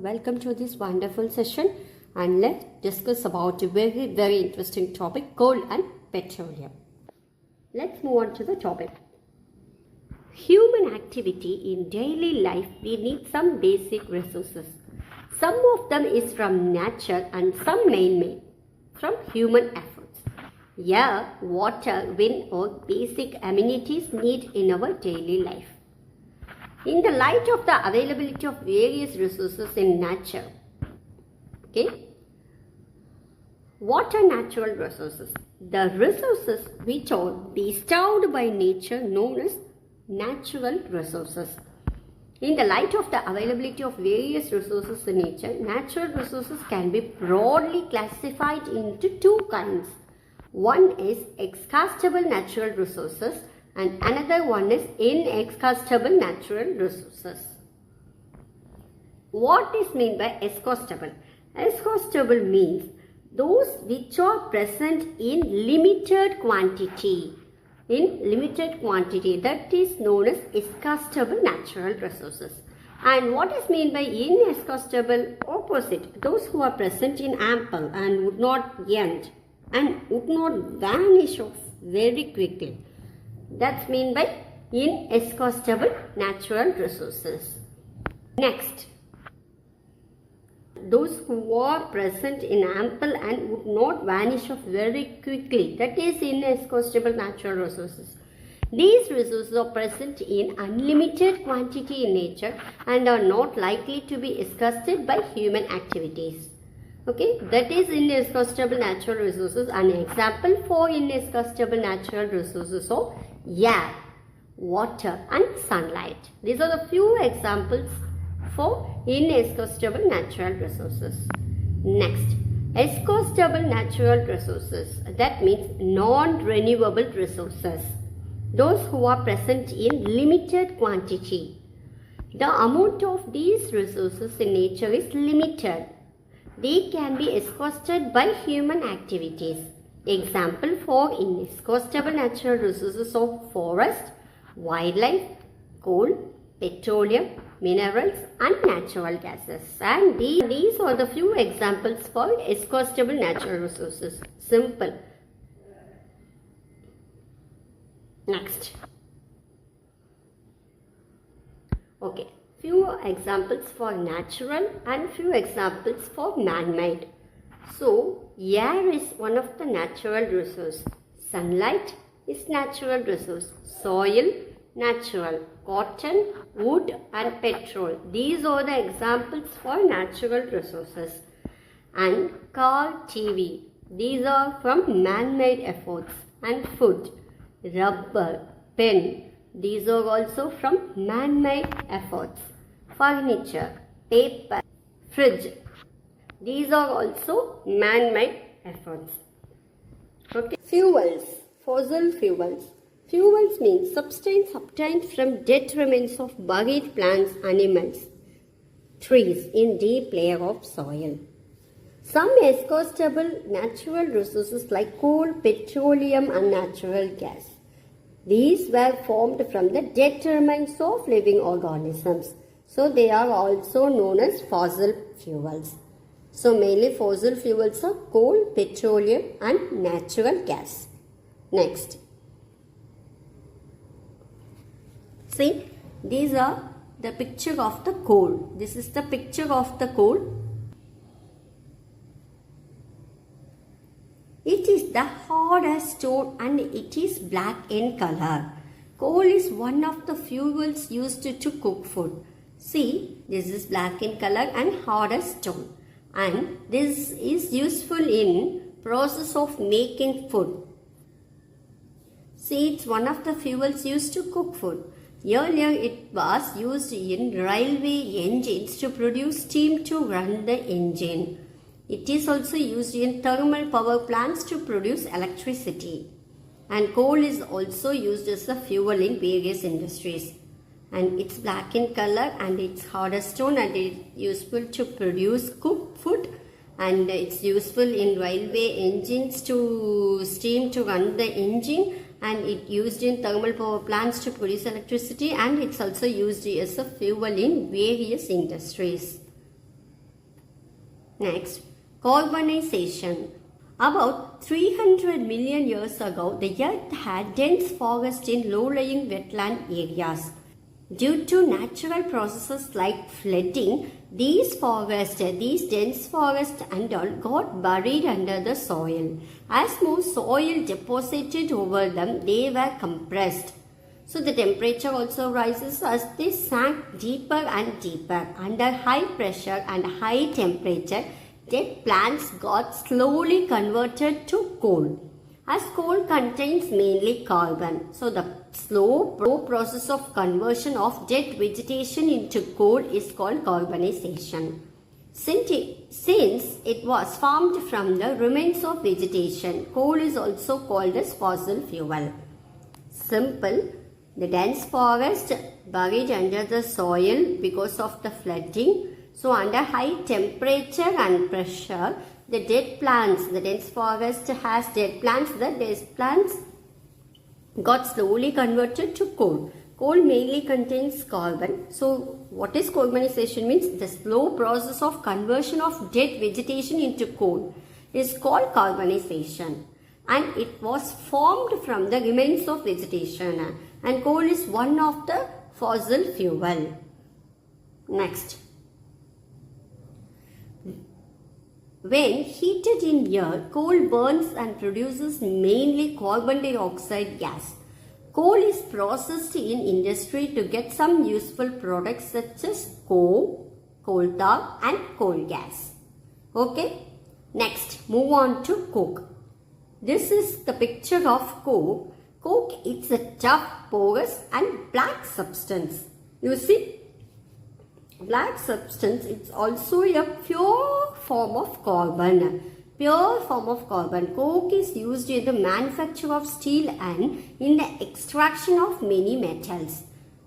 welcome to this wonderful session, and let's discuss about a very interesting topic, coal and petroleum. Let's move on to the topic. Human activity in daily life, we need some basic resources. Some of them is from nature and some man-made from human efforts. Air, water, wind or basic amenities need in our daily life. In the light of the availability of various resources in nature, what are natural resources? The resources which are bestowed by nature known as natural resources. In the light of the availability of various resources in nature, natural resources can be broadly classified into two kinds. One is exhaustible natural resources and another one is inexhaustible natural resources. What is meant by exhaustible? Exhaustible means those which are present in limited quantity. That is known as exhaustible natural resources. And what is meant by inexhaustible? Opposite. Those who are present in ample and would not end and would not vanish off very quickly. That's meant by inexhaustible natural resources. Next, those who are present in ample and would not vanish off very quickly. That is inexhaustible natural resources. These resources are present in unlimited quantity in nature and are not likely to be exhausted by human activities. That is inexhaustible natural resources. An example for inexhaustible natural resources are air, water and sunlight. These are the few examples for inexhaustible natural resources. Next, exhaustible natural resources. That means non-renewable resources. Those who are present in limited quantity. The amount of these resources in nature is limited. They can be exhausted by human activities. Example for inexhaustible natural resources of forest, wildlife, coal, petroleum, minerals and natural gases. And these are the few examples for exhaustible natural resources. Simple. Next. Few examples for natural and few examples for man-made. So, air is one of the natural resources. Sunlight is natural resource. Soil, natural. Cotton, wood and petrol. These are the examples for natural resources. And car, TV. These are from man-made efforts. And food, rubber, pen. These are also from man-made efforts. Furniture, paper, fridge. These are also man-made efforts. Fuels, fossil fuels. Fuels means substance obtained from dead remains of buried plants, animals, trees in deep layer of soil. Some exhaustible natural resources like coal, petroleum and natural gas. These were formed from the dead remains of living organisms. So they are also known as fossil fuels. So mainly fossil fuels are coal, petroleum and natural gas. Next. See, these are the picture of the coal. This is the picture of the coal. It is the hard as stone and it is black in color. Coal is one of the fuels used to cook food. See, this is black in color and hard as stone. And this is useful in process of making food. See, it's one of the fuels used to cook food. Earlier, it was used in railway engines to produce steam to run the engine. It is also used in thermal power plants to produce electricity. And coal is also used as a fuel in various industries. And it's black in color and it's hard as stone and it's useful to produce cooked food. And it's useful in railway engines to steam to run the engine. And it used in thermal power plants to produce electricity, and it's also used as a fuel in various industries. Next, carbonization. About 300 million years ago, the earth had dense forest in low-lying wetland areas. Due to natural processes like flooding, these dense forests and all got buried under the soil. As more soil deposited over them, they were compressed. So the temperature also rises as they sank deeper and deeper. Under high pressure and high temperature, dead plants got slowly converted to coal. As coal contains mainly carbon, so the slow process of conversion of dead vegetation into coal is called carbonization. Since it was formed from the remains of vegetation, coal is also called as fossil fuel. Simple, the dense forest buried under the soil because of the flooding. So under high temperature and pressure, the dead plants, the dense forest has dead plants, the dead plants got slowly converted to coal. Coal mainly contains carbon. So what is carbonization means? The slow process of conversion of dead vegetation into coal is called carbonization. And it was formed from the remains of vegetation. And coal is one of the fossil fuel. Next. When heated in air, coal burns and produces mainly carbon dioxide gas. Coal is processed in industry to get some useful products such as coal, coaltar and coal gas. Okay. Next, move on to coke. This is the picture of coke. Coke is a tough, porous and black substance. You see? Black substance, it's also a pure form of carbon. Pure form of carbon. Coke is used in the manufacture of steel and in the extraction of many metals.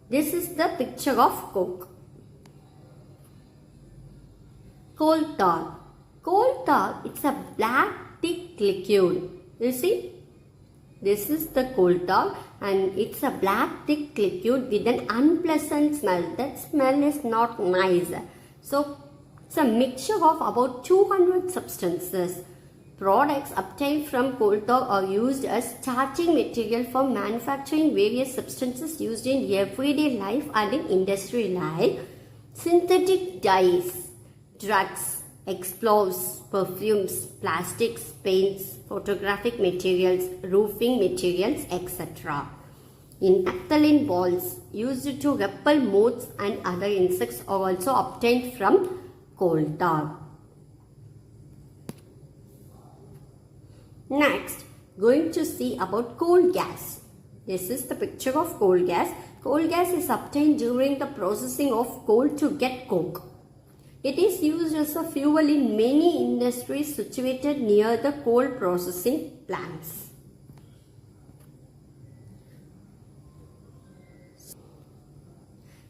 This is the picture of coke. Coal tar. Coal tar, it's a black thick liquid. You see? This is the coal tar and it's a black thick liquid with an unpleasant smell. That smell is not nice. So it's a mixture of about 200 substances. Products obtained from coal tar are used as starting material for manufacturing various substances used in everyday life and in industry like synthetic dyes, drugs, explosives, perfumes, plastics, paints, photographic materials, roofing materials, etc. In naphthalene balls used to repel moths and other insects are also obtained from coal tar. Next, going to see about coal gas. This is the picture of coal gas. Coal gas is obtained during the processing of coal to get coke. It is used as a fuel in many industries situated near the coal processing plants.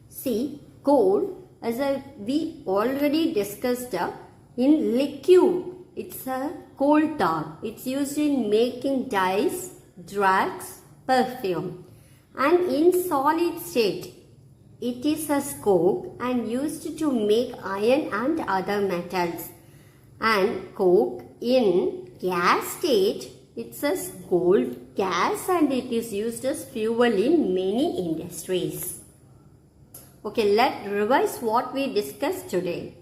See, coal, as we already discussed, in liquid, it's a coal tar. It's used in making dyes, drugs, perfume. And in solid state, it is a coke and used to make iron and other metals. And coke in gas state, it's a coal gas and it is used as fuel in many industries. Okay, let's revise what we discussed today.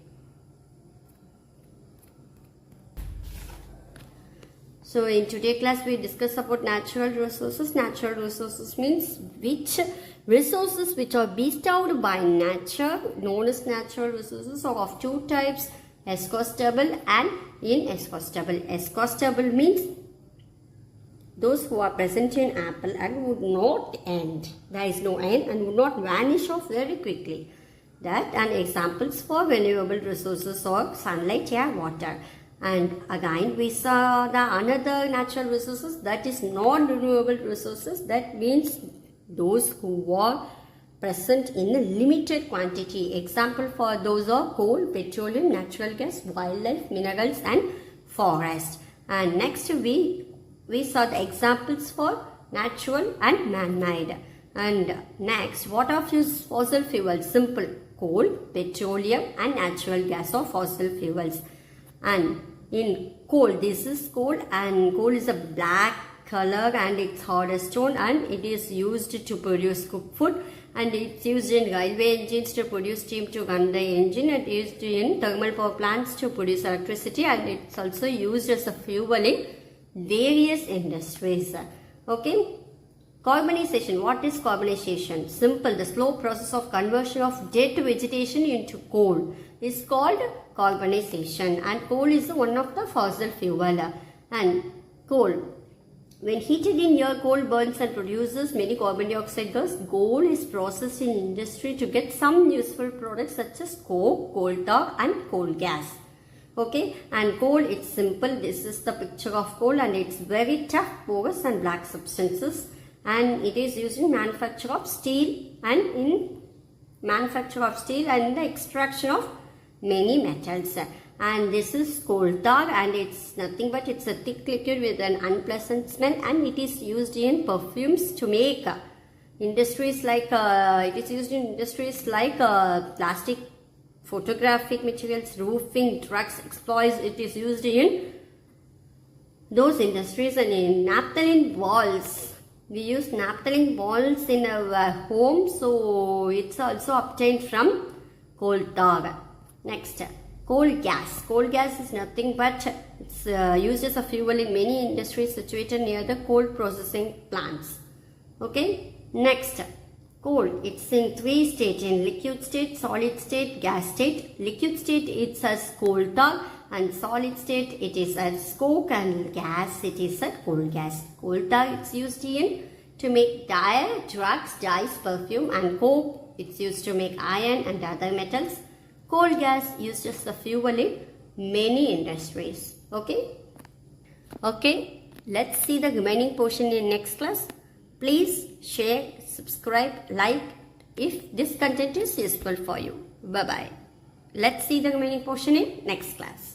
So in today's class we discussed about natural resources. Natural resources means which resources which are bestowed by nature, known as natural resources, are of two types, exhaustible and inexhaustible. Exhaustible means those who are present in apple and would not end. There is no end and would not vanish off very quickly. That and examples for renewable resources are sunlight, air, water. And again we saw the another natural resources, that is non-renewable resources. That means those who are present in a limited quantity. Example for those are coal, petroleum, natural gas, wildlife, minerals and forest. And next we saw the examples for natural and man-made. And next, what are fossil fuels? Simple, coal, petroleum and natural gas are fossil fuels. And in coal, this is coal, and coal is a black color and it's harder stone, and it is used to produce cooked food, and it's used in railway engines to produce steam to run the engine, and used in thermal power plants to produce electricity, and it's also used as a fuel in various industries. Okay. Carbonization. What is carbonization? Simple. The slow process of conversion of dead vegetation into coal is called carbonization, and coal is one of the fossil fuel. And coal, when heated in air, coal burns and produces many carbon dioxide gas. Coal is processed in industry to get some useful products such as coke, coal tar and coal gas. Okay, and coal, it's simple. This is the picture of coal, and it's very tough, porous and black substances, and it is used in manufacture of steel and in the extraction of many metals. And this is coal tar, and it's nothing but it's a thick liquid with an unpleasant smell, and it is used in perfumes to make industries like plastic, photographic materials, roofing, drugs, exploits. It is used in those industries. And in naphthalene balls, we use naphthalene balls in our home, so it's also obtained from coal tar. Next, coal gas. Coal gas is nothing but it's used as a fuel in many industries situated near the coal processing plants. Okay. Next, coal. It's in 3 states: in liquid state, solid state, gas state. Liquid state, it's as coal tar, and solid state, it is as coke, and gas, it is a coal gas. Coal tar, it's used to make dye, drugs, dyes, perfume, and coke, it's used to make iron and other metals. Coal gas used as a fuel in many industries. Okay. Let's see the remaining portion in next class. Please share, subscribe, like if this content is useful for you. Bye bye. Let's see the remaining portion in next class.